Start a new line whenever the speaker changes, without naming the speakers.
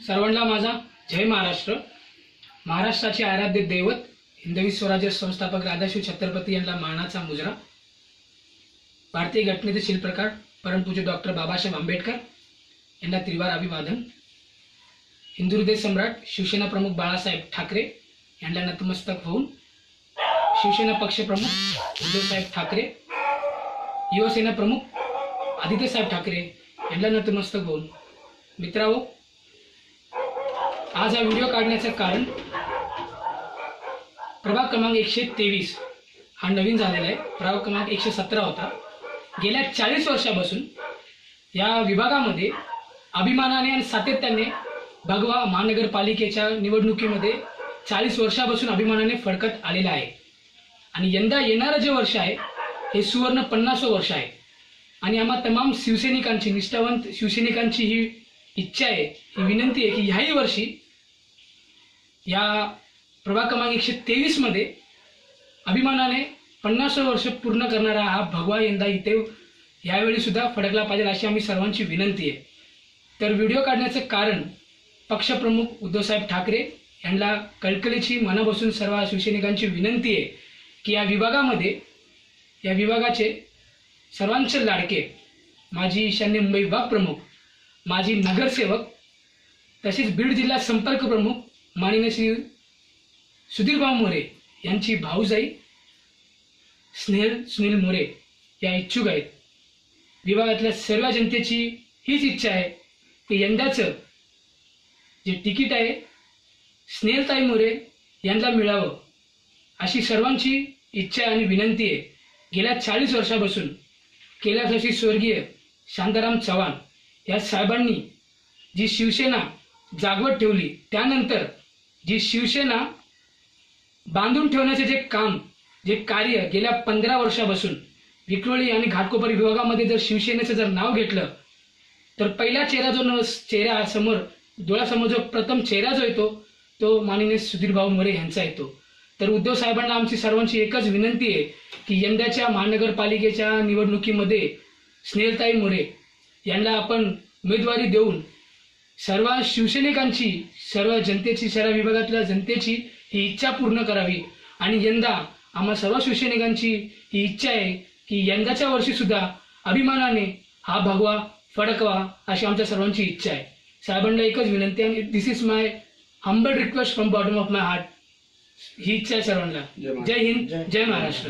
सर्वांना माझा जय महाराष्ट्र। महाराष्ट्राचे आराध्य दैवत हिंदवी स्वराज्य संस्थापक राधाशिव छत्रपती यांना मानाचा मुजरा। भारतीय घटनेचे शिल्पकार परमपूज्य डॉक्टर बाबासाहेब आंबेडकर यांना त्रिवार अभिवादन। हिंदू हृदय सम्राट शिवसेना प्रमुख बाळासाहेब ठाकरे यांना नतमस्तक होऊन, शिवसेना पक्षप्रमुख उद्धवसाहेब ठाकरे, युवसेना प्रमुख आदित्यसाहेब ठाकरे यांना नतमस्तक होऊन, मित्रांनो, आज हा व्हिडिओ काढण्याचं कारण प्रभाग क्रमांक 123 हा नवीन झालेला आहे। प्रभाग क्रमांक 117 होता। गेल्या 40 वर्षापासून या विभागामध्ये अभिमानाने आणि सातत्याने भगवा महानगरपालिकेच्या निवडणुकीमध्ये 40 वर्षापासून अभिमानाने फडकत आलेला आहे। आणि यंदा येणारं जे वर्ष आहे हे सुवर्ण 50वं वर्ष आहे। आणि आम्हा तमाम शिवसैनिकांची, निष्ठावंत शिवसैनिकांची ही इच्छा आहे, ही विनंती आहे की ह्याही वर्षी या प्रभाग क्रमांक 123 मध्ये अभिमानाने 50वं वर्ष पूर्ण करणारा हा भगवा यंदा इथे यावेळी सुद्धा फडकला पाहिजे अशी आम्ही सर्वांची विनंती आहे। तर व्हिडिओ काढण्याचं कारण पक्षप्रमुख उद्धवसाहेब ठाकरे यांना कळकळीची मनापासून सर्व शिवसैनिकांची विनंती आहे की या विभागामध्ये, या विभागाचे सर्वांचे लाडके माजी ईशान्य मुंबई विभाग प्रमुख, माजी नगरसेवक तसेच बीड जिल्हा संपर्क प्रमुख माननीय श्री सुधीरभाऊ मोरे यांची भाऊजाई स्नेहल सुनील मोरे या इच्छुक आहेत। विभागातल्या सर्व जनतेची हीच इच्छा आहे की यंदाचं जे तिकीट आहे स्नेहलताई मोरे यांना मिळावं अशी सर्वांची इच्छा आणि विनंती आहे। गेल्या 40 वर्षापासून कैलासवासी स्वर्गीय शांताराम चव्हाण या साहेबांनी जी शिवसेना जागवत ठेवली, त्यानंतर जी शिवसेना बांधून ठेवण्याचे जे काम, जे कार्य गेल्या 15 वर्षापासून विक्रोळी आणि घाटकोपर विभागामध्ये जर शिवसेनेचं जर नाव घेतलं तर पहिला चेहरा समोर डोळ्यासमोर जो प्रथम चेहरा जो येतो तो माननीय सुधीरभाऊ मोरे यांचा येतो। तर उद्धव साहेबांना आमची सर्वांची एकच विनंती आहे की यंदाच्या महानगरपालिकेच्या निवडणुकीमध्ये स्नेहलताई मोरे यांना आपण उमेदवारी देऊन सर्व शिवसैनिकांची, सर्व जनतेची, सर्व विभागातल्या जनतेची ही इच्छा पूर्ण करावी। आणि यंदा आम्हा सर्व शिवसैनिकांची ही इच्छा आहे की यंदाच्या वर्षी सुद्धा अभिमानाने हा भगवा फडकवा अशी आमच्या सर्वांची इच्छा आहे। साहेबांना एकच विनंती आहे, this is my humble request from bottom of my heart. ही इच्छा आहे सर्वांना। जय हिंद, जय महाराष्ट्र।